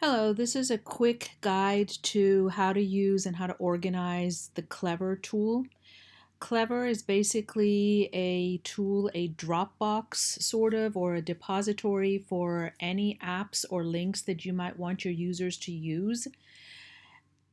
Hello, this is a quick guide to how to use and how to organize the Clever tool. Clever is basically a tool, a Dropbox sort of, or a depository for any apps or links that you might want your users to use.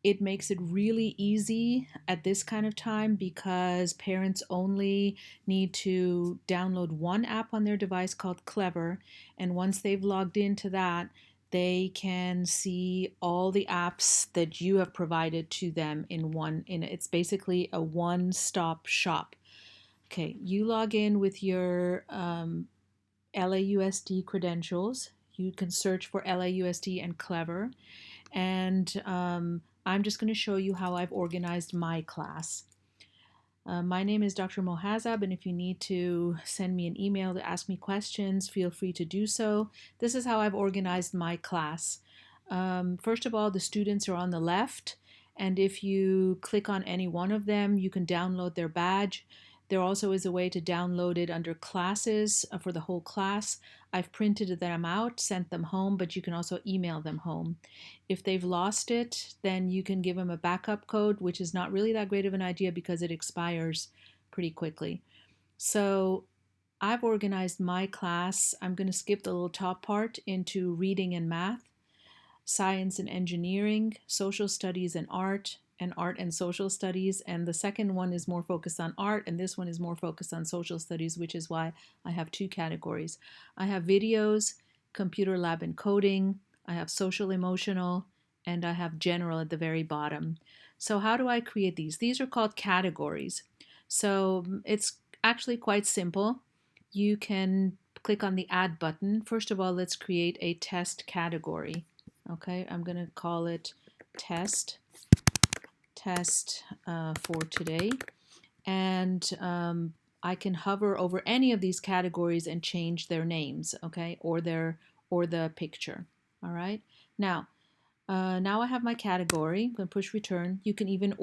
It makes it really easy at this kind of time because parents only need to download one app on their device called Clever, and once they've logged into that, they can see all the apps that you have provided to them in one. It's basically a one-stop shop. Okay, you log in with your LAUSD credentials. You can search for LAUSD and Clever, and I'm just going to show you how I've organized my class. My name is Dr. Mohazab, and if you need to send me an email to ask me questions, feel free to do so. This is how I've organized my class. First of all, the students are on the left, and if you click on any one of them, you can download their badge. There also is a way to download it under classes for the whole class. I've printed them out, sent them home, but you can also email them home. If they've lost it, then you can give them a backup code, which is not really that great of an idea because it expires pretty quickly. So I've organized my class. I'm going to skip the little top part into reading and math, science and engineering, social studies and art and social studies. And the second one is more focused on art, and this one is more focused on social studies, which is why I have two categories. I have videos, computer lab and coding, I have social emotional, and I have general at the very bottom. So how do I create these? These are called categories. So it's actually quite simple. You can click on the add button. First of all, let's create a test category. Okay, I'm going to call it test for today. And I can hover over any of these categories and change their names, okay, or the picture. All right. Now I have my category. I'm going to push return. You can even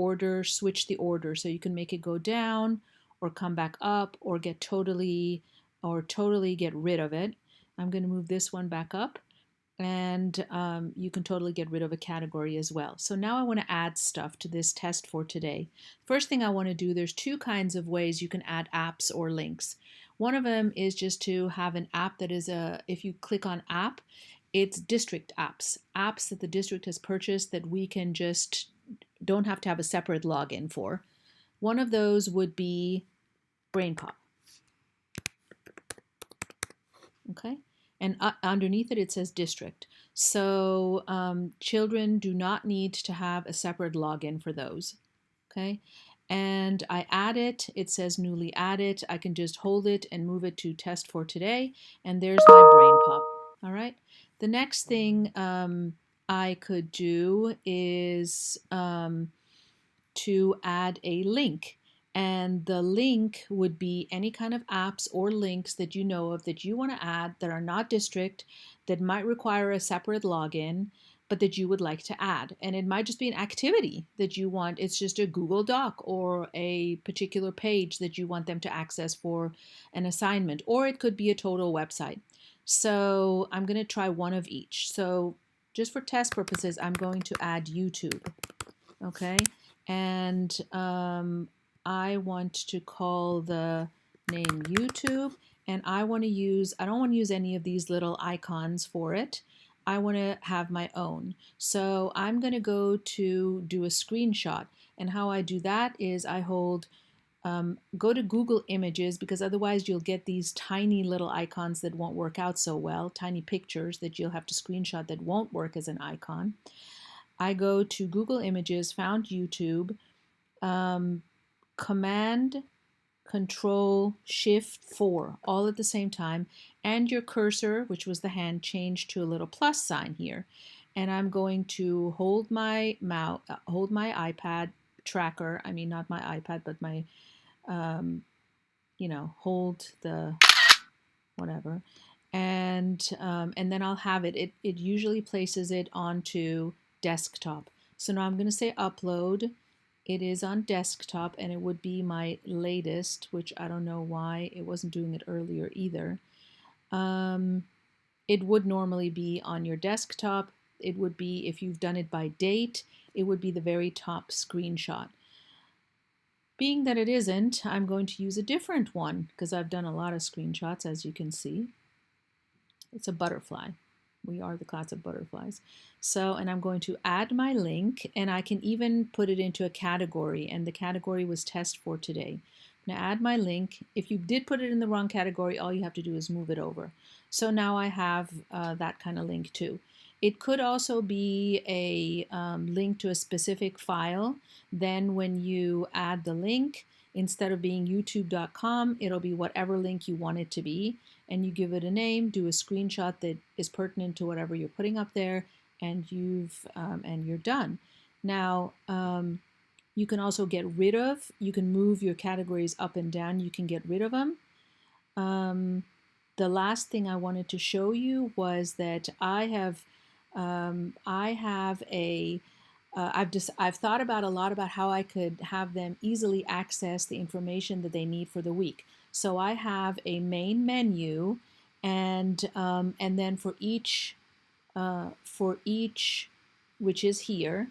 switch the order, so you can make it go down or come back up or totally get rid of it. I'm going to move this one back up, and you can totally get rid of a category as well. So now I want to add stuff to this test for today. First thing I want to do, there's two kinds of ways you can add apps or links. One of them is just to have an app that is if you click on app, it's district apps, apps that the district has purchased that we can just don't have to have a separate login for. One of those would be BrainPop. Okay, and underneath it says district. So children do not need to have a separate login for those. Okay, and I add it. It says newly added. I can just hold it and move it to test for today, and there's my BrainPop. All right. The next thing I could do is to add a link. And the link would be any kind of apps or links that you know of that you want to add that are not district, that might require a separate login, but that you would like to add. And it might just be an activity that you want. It's just a Google Doc or a particular page that you want them to access for an assignment, or it could be a total website. So I'm going to try one of each. So just for test purposes, I'm going to add YouTube. Okay, and I want to call the name YouTube, and I don't want to use any of these little icons for it. I want to have my own. So I'm going to go to do a screenshot, and how I do that is I go to Google Images, because otherwise you'll get these tiny little icons that won't work out so well, tiny pictures that you'll have to screenshot that won't work as an icon. I go to Google Images, found YouTube, Command, Control, Shift 4, all at the same time, and your cursor, which was the hand, changed to a little plus sign here. And I'm going to hold my iPad tracker. I mean, not my iPad, but my, hold the whatever, and then I'll have it. It usually places it onto desktop. So now I'm going to say upload. It is on desktop, and it would be my latest, which I don't know why it wasn't doing it earlier either. It would normally be on your desktop. it would be, if you've done it by date, it would be the very top screenshot. Being that it isn't, I'm going to use a different one because I've done a lot of screenshots, as you can see. It's a butterfly. We are the class of butterflies. So, and I'm going to add my link, and I can even put it into a category, and the category was test for today. I'm going to add my link. If you did put it in the wrong category, all you have to do is move it over. So now I have that kind of link too. It could also be a link to a specific file. Then when you add the link, instead of being youtube.com, it'll be whatever link you want it to be. And you give it a name, do a screenshot that is pertinent to whatever you're putting up there, and you're done. Now, you can also get rid of, you can move your categories up and down, you can get rid of them. The last thing I wanted to show you was that I've thought about a lot about how I could have them easily access the information that they need for the week. So I have a main menu, and then for each, which is here,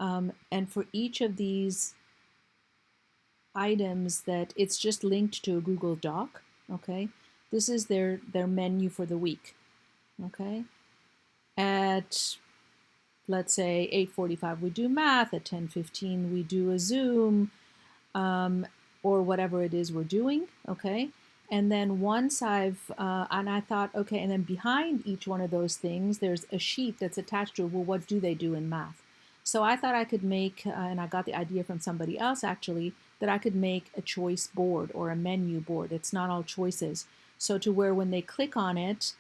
and for each of these items, that it's just linked to a Google Doc. Okay, this is their menu for the week. Okay, at, let's say, 8:45 we do math, at 10:15 we do a Zoom, or whatever it is we're doing. Okay, and then once and I thought, okay, and then behind each one of those things there's a sheet that's attached to, well, what do they do in math? So I thought I could make, and I got the idea from somebody else actually, that I could make a choice board or a menu board. It's not all choices. So to where when they click on it,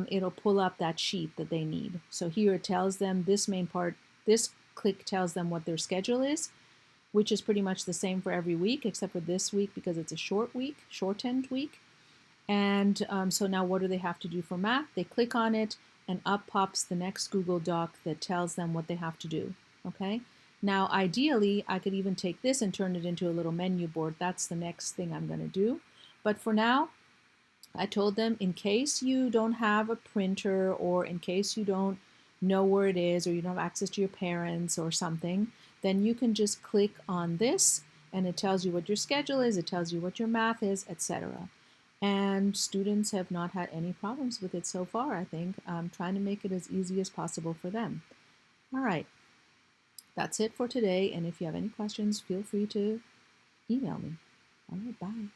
it'll pull up that sheet that they need. So here it tells them this main part, this click tells them what their schedule is, which is pretty much the same for every week, except for this week because it's a short week, shortened week. And so now what do they have to do for math? They click on it, and up pops the next Google Doc that tells them what they have to do. Okay. Now, ideally, I could even take this and turn it into a little menu board. That's the next thing I'm going to do. But for now, I told them, in case you don't have a printer, or in case you don't know where it is, or you don't have access to your parents or something, then you can just click on this and it tells you what your schedule is, it tells you what your math is, etc. And students have not had any problems with it so far, I think. I'm trying to make it as easy as possible for them. All right, that's it for today. And if you have any questions, feel free to email me. All right, bye.